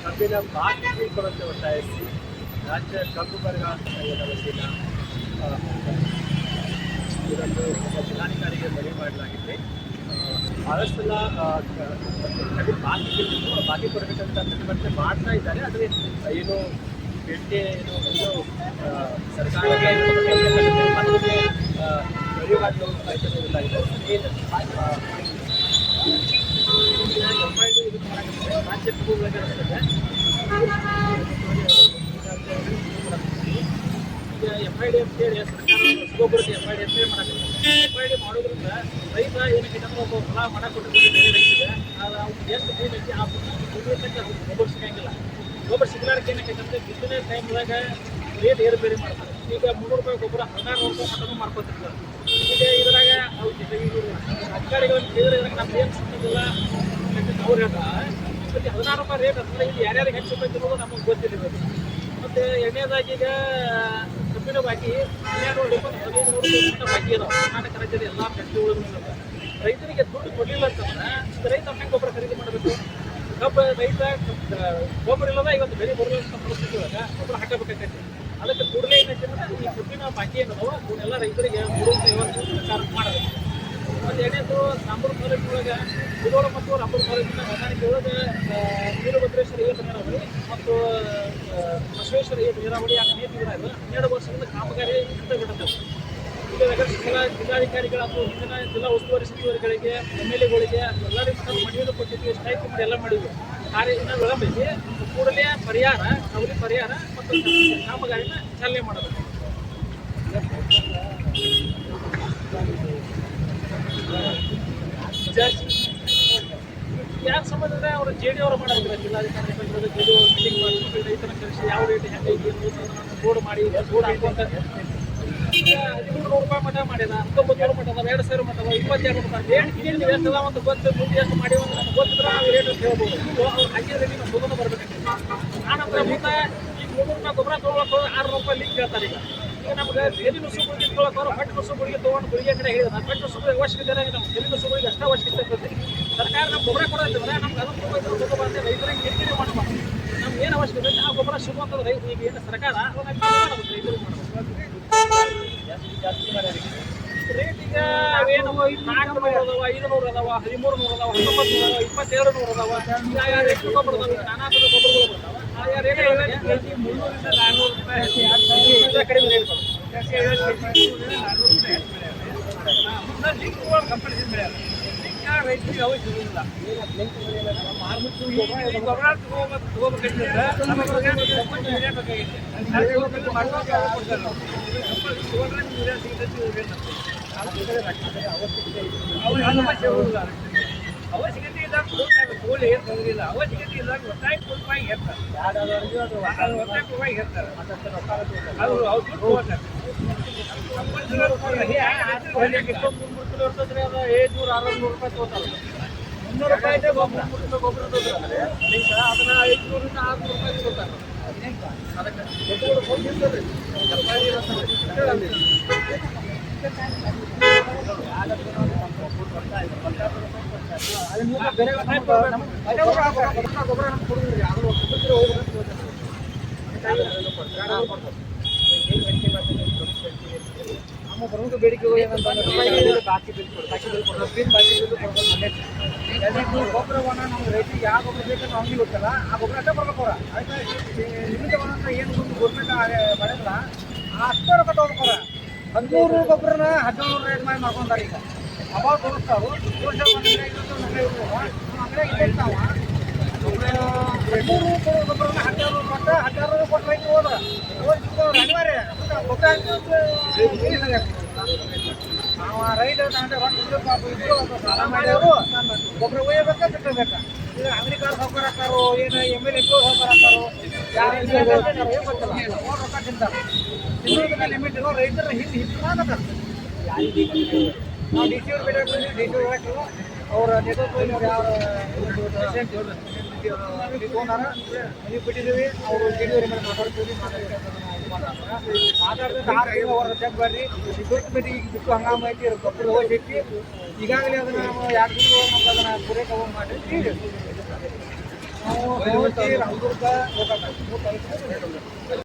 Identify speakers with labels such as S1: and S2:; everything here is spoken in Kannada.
S1: ಕಬ್ಬಿನ ಬಾಕಿ ಕೊಡುವಂತೆ ಒತ್ತಾಯಿಸಿ ರಾಜ್ಯ ಕಬ್ಬು ಬರಗಾಲದ ವತಿಯಿಂದ ಇದನ್ನು ಜಿಲ್ಲಾಧಿಕಾರಿಗೆ ಮನವಿ ಮಾಡಲಾಗಿದೆ. ಬಹಳಷ್ಟೆಲ್ಲ ಬಾಕಿ ಕೊಡಬೇಕಂತ ಪ್ರತಿಭಟನೆ ಮಾಡ್ತಾ ಇದ್ದಾರೆ. ಆದರೆ ಏನು ಬೇಡಿಕೆ ಏನು ಸರ್ಕಾರಕ್ಕೆ ಮನವಿಗಾಗಲು ರೈತರು ಇದ್ದಾರೆ. ರಾಜ್ಯ ಕಬ್ಬುಗಳಿಗೆ FID ಅಂತೇಳಿ ಸರ್ಕಾರ ರಸಗೊಬ್ಬರದ FID ಅಂತೇಳಿ ಮಾಡಕ್ಕೆ FID ಮಾಡೋದ್ರಿಂದ ರೈತ ಏನಕ್ಕೆ ಅಂದ್ರೆ ಒಬ್ಬ ಹೊಲ ಮನ ಕೊಟ್ಟಿರ್ತಾರೆ ಬೇರೆ ರೈತರಿಗೆ ಅವ್ರಿಗೆ ಎಷ್ಟು ಭೂಮಿ ಐತಿ ಆ ಭೂಮಿ ಗೊಬ್ಬರ ಸಿಗಂಗಿಲ್ಲ. ಗೊಬ್ಬರ ಸಿಗಲಾರಕ್ಕೆ ಏನಕ್ಕೆ ಅಂದ್ರೆ ಬಿತ್ತನೆ ಟೈಮ್ದಾಗ ರೇಟ್ ಏರುಪೇರಿ ಮಾಡ್ತಾರೆ. ಈಗ 300 ರೂಪಾಯಿ ಗೊಬ್ಬರ 1600 ರೂಪಾಯಿ ಮಟ್ಟನೂ ಮಾಡ್ಕೊತಿರ್ತಾರೆ. ಈಗ ಇದ್ರಾಗ ಅಧಿಕಾರಿಗಳನ್ನು ಕೇಳಿದ್ರೆ ನಮ್ಗೆ ಏನು ಸಿಗೋದಿಲ್ಲ ಅವ್ರು ಹೇಳ್ತಾರೆ. ಮತ್ತು 16 ರೂಪಾಯಿ ರೇಟ್ ಅಂದ್ರೆ ಇಲ್ಲಿ ಯಾರ್ಯಾರಿಗೆ ಹೆಚ್ಚು ರೂಪಾಯಿ ತಿನ್ನೋದು ನಮಗೆ ಗೊತ್ತಿಲ್ಲ. ಮತ್ತು ಎಣ್ಣೆದಾಗಿ ಈಗ ಕಬ್ಬಿನ ಬಾಕಿ 1200 1500 ಬಾಕಿ ಇದಾವೆ ಕರ್ನಾಟಕ ರಾಜ್ಯದ ಎಲ್ಲ ಫ್ಯಾಕ್ಟ್ರಿಗಳು. ರೈತರಿಗೆ ದುಡ್ಡು ಕೊಡಲಿಲ್ಲ ಅಂತಂದ್ರೆ ರೈತ ಹೆಂಗೆ ಗೊಬ್ಬರ ಖರೀದಿ ಮಾಡಬೇಕು? ರೈತ ಗೊಬ್ಬರ ಇಲ್ಲದ ಇವತ್ತು ಬೆಲೆ ಬರಲಿಲ್ಲ ಪರಿಸ್ಥಿತಿ ಒಳಗೆ ಗೊಬ್ಬರ ಹಾಕಬೇಕಾಗ್ತೈತಿ. ಅದಕ್ಕೆ ಕೂಡಲೇ ಏನೈತೆ ಅಂದ್ರೆ ಈ ಕಬ್ಬಿನ ಬಾಕಿ ಏನದವ ಇವನ್ನೆಲ್ಲ ರೈತರಿಗೆ ಕೊಡುವಂಥ ವ್ಯವಸ್ಥೆ ಸರ್ಕಾರ ಮಾಡಬೇಕು. ಮತ್ತು ಎರಡನೇದು ಸಾಂಬಾರು ಕಾಲೇಜಿನೊಳಗೆ ಮುಧೋಳ ಮತ್ತು ರಾಂಬೂರು ಕಾಲೇಜಿನ ಹೊಂದಾಣಿಕೆ ಒಳಗೆ ವೀರಭದ್ರೇಶ್ವರ ಏತ ನೀರಾವರಿ ಮತ್ತು ಬಸವೇಶ್ವರ ಏತ ನೀರಾವರಿ ನೀತಿಗಳ 12 ವರ್ಷದಿಂದ ಕಾಮಗಾರಿ ಬಿಡುತ್ತೆ. ಈಗ ಜಿಲ್ಲಾಧಿಕಾರಿಗಳು ಅಥವಾ ಹಿಂದಿನ ಜಿಲ್ಲಾ ಉಸ್ತುವಾರಿ ಸಚಿವರುಗಳಿಗೆ MLAಗಳಿಗೆ ಎಲ್ಲರಿಗೂ ನಾವು ಮನವಿಯನ್ನು ಕೊಟ್ಟಿದ್ವಿ, ಸ್ಟ್ರೈಕ್ ಮಾಡಿ ಎಲ್ಲ ಮಾಡಿದ್ವಿ. ಕಾರ್ಯ ಇನ್ನೂ ವಿಳಂಬಿಸಿ ಕೂಡಲೇ ಪರಿಹಾರ ಅವರಿಗೆ ಪರಿಹಾರ ಮತ್ತು ಕಾಮಗಾರಿನ ಚಾಲನೆ ಮಾಡಬೇಕು. ಯಾಕೆ ಸಂಬಂಧ ಅವರು JD ಅವರು ಮಾಡಬೇಕು. ಜಿಲ್ಲಾಧಿಕಾರಿ JD ಮೀಟಿಂಗ್ ಮಾಡಿ ರೈತರ ಕರೆಸಿ ಯಾವ ರೇಟ್ ಹೆಂಗೆ ಬೋರ್ಡ್ ಮಾಡಿ ಬೋರ್ಡ್ ಹಾಕುವಂತ 1300 ರೂಪಾಯಿ ಮಠ ಮಾಡ್ಯಾರ, 1900 ಮಠ ಅದಾವ, 2000 ಮಠ ಅದಾವ, 22 ಮಠ ರೇಟ್ ಏನು ಎಷ್ಟು ಅದಾವ ಅಂತ ಗೊತ್ತು. ಮುಂದೆ ಎಷ್ಟು ಮಾಡಿ ನಮ್ಗೆ ಗೊತ್ತಿದ್ರೆ ನಾವು ರೇಟ್ ಅಂತ ಹೇಳ್ಬೋದು. ಅವ್ರು ಹಾಕಿದ್ರೆ ನಾವು ತೊಗೊಂಡು ಬರ್ಬೇಕಾಗ್ತದೆ. ಆನಂತರ ಮುಂದೆ ಈಗ 300 ರೂಪಾಯಿ ಗೊಬ್ಬರ ತೊಗೊಳಕ್ಕೆ 600 ರೂಪಾಯಿ ಲಿಂಕ್ ಹೇಳ್ತಾರೆ. ಈಗ ನಮ್ಗೆ ಎಲ್ಲಿ ನುಸು ಗುಳಿಗೆ ತೊಗೊಳಕ್ಕೆ ಪಟ್ಟು ನುಸು ಗುಳಿಗೆ ತೊಗೊಂಡು ಗುಳಿಗೆ ಕಡೆ ಹೇಳಿದ್ರೆ ಪಟ್ಟು ನುಸು ಗುಳಿಗೆ ಅವಶ್ಯಕತೆ ಇಲ್ಲ. ನಮ್ಮ ಎಲ್ಲಿ ನುಸು ಗುಳಿಗೆ ಅಷ್ಟೇ ಅವಶ್ಯಕತೆ ಇರ್ತದೆ. ಸರ್ಕಾರ ನಮ್ಗೆ ಗೊಬ್ಬರ ಕೊಡೋದಿದ್ರೆ ನಮ್ಗೆ ಅದನ್ನು ತೊಗೊಬ ಅಂತ ರೈತರಿಗೆ ಕಿರಿಕಿರಿ ಮಾಡಬಾರ್ದು. ನಮ್ಗೆ ಏನು ಅವಶ್ಯಕತೆ ಇದೆ ಆ ಗೊಬ್ಬರ ಸಿಗುವಂಥದ್ದು ರೈತ ಈಗ ಏನು ಸರ್ಕಾರ ರೈತರಿಗೆ ಮಾಡಬೇಕು. ರೇಟ್ ಈಗ ಏನು 400 ಅದಾವ, 500 ಅದಾವ, 1300 ಅದಾವ, 1900 ಅದಾವ, 2200 ಅದಾವ. ಆಯಾ ರೇಟ್ ಗೊಬ್ಬರ ಅದಾವ. ನಾನಾ ಥರದ ಗೊಬ್ಬರಗಳು ಬರ್ತಾವೆ. ಆಯಾ ರೇಟ್ 300 ರಿಂದ 400 ರೂಪಾಯಿ ಕಡಿಮೆ ರೇಟ್ ಕಂಪಲ್ಸರಿ ಬೆಳೆಯಲ್ಲ. ರೈತರಿಗೆ ಅವು ಸಿಗುವುದಿಲ್ಲ. ಗೊಬ್ಬರ ತಗೋಬೇಕಂತಿದ್ರೆ ಅವಶ್ಯಕತೆ ಇದ್ದಾಗ ತೋಳಿ ಏನು ತೊಗೊಂಡಿಲ್ಲ. ಅವಶ್ಯಕತೆ ಇದ್ದಾಗ ಒತ್ತಾಯ ರೂಪಾಯಿ ಹೇಳ್ತಾರೆ. ಒತ್ತಾಯ ರೂಪಾಯಿ ಹೇಳ್ತಾರೆ. ಅವರು ದುಡ್ಡು ತಗೋತಾರೆ. 300 600 ರೂಪಾಯಿ ತಗೋತಾರೆ. 300 ರೂಪಾಯಿ ಗೊಬ್ಬರ ಅದನ್ನ 500 ರಿಂದ 600 ರೂಪಾಯಿ ತಗೋತಾರೆ. ಅದಕ್ಕೆ ನಮ್ಮ ಪ್ರಮುಖ ಬೇಡಿಕೆಗಳು ಏನಂತಂದ್ರೆ ಬಾಕಿ ಬಿಲ್ ಗೊಬ್ಬರವನ್ನು ನಮ್ಮ ರೈತರಿಗೆ ಯಾವ ಗೊಬ್ಬರ ಬೇಕಂತ ನಮಗೆ ಗೊತ್ತಲ್ಲ. ಆ ಗೊಬ್ಬರ ಅಷ್ಟೇ ಬರ್ಬೇಕು. ಅವ್ರ ಅದಕ್ಕೆ ನಿಮಿಷವಂತ ಏನು ಗೌರ್ಮೆಂಟ್ ಮಾಡಿಲ್ಲ ಅಷ್ಟೇ ರೊಕ್ಕ ತಗೋಬೇಕಾರ. 1300 ಗೊಬ್ಬರನ 1700 ರೇಟ್ ಮಾಡಿ ಮಾಡ್ಕೊಂತಾರೆ. ಈಗ ಅವಾಗ ತೋರಿಸ್ತಾವು ಗೊಬ್ಬರನ 1200 ಕೊಟ್ಟು 1200 ಕೊಟ್ಟು ರೈತರು ಹೋದ್ರೆ ಅನಿವಾರ್ಯ ನಾವು ರೈತ ಸಾಲ ಮಾಡ್ಯವರು ಗೊಬ್ಬರ ಒಯ್ಯಬೇಕಾ ಬಿಟ್ಟಬೇಕಾ. ಈಗ ಅಮೆರಿಕಾದ ಸಾವುಕಾರ ಹಾಕಾರೋ ಏನು MLA ಸಾವುಕಾರ ಹಾಕಾರೋ ಯಾರು ರೊಕ್ಕ ತಿಂತಾರೆ. ತಿನ್ನೋದಕ್ಕೆ ಲಿಮಿಟ್ ಇರೋ ರೈತರ ಹಿಟ್ಟು ಮಾಡಬೇಕು. ನಾವು DC ಅವ್ರು ಬೇಡ DC ಹಾಕಿ ಅವ್ರ ನೇತೃತ್ವದಲ್ಲಿ ಯಾವ ಓನರ ನೀವು ಬಿಟ್ಟಿದ್ದೀವಿ. ಅವರು JD ಮೇಲೆ ಮಾತಾಡ್ತೀವಿ. ಮಾತಾಡ್ತಿದ್ದ 6 ತಿಂಗಳು ಅವರ ಚೆಕ್ ಬರ್ರಿ ತುರ್ತು ಮೀಟಿಂಗ್ ಬಿಟ್ಟು ಹಂಗಾಮ ಐತಿ ಗೊಬ್ಬರ ಹೋಗೈತಿ. ಈಗಾಗಲೇ ಅದನ್ನು ನಾವು 2 ತಿಂಗಳು ನಮ್ಗೆ ಅದನ್ನು ಪೂರೈಕೆ ಮಾಡಿ
S2: ನಾವು ಹೋಗಿ ರಾಮದುರ್ಗ ಗೋಕಾಕ 3 ತಾಲೂಕು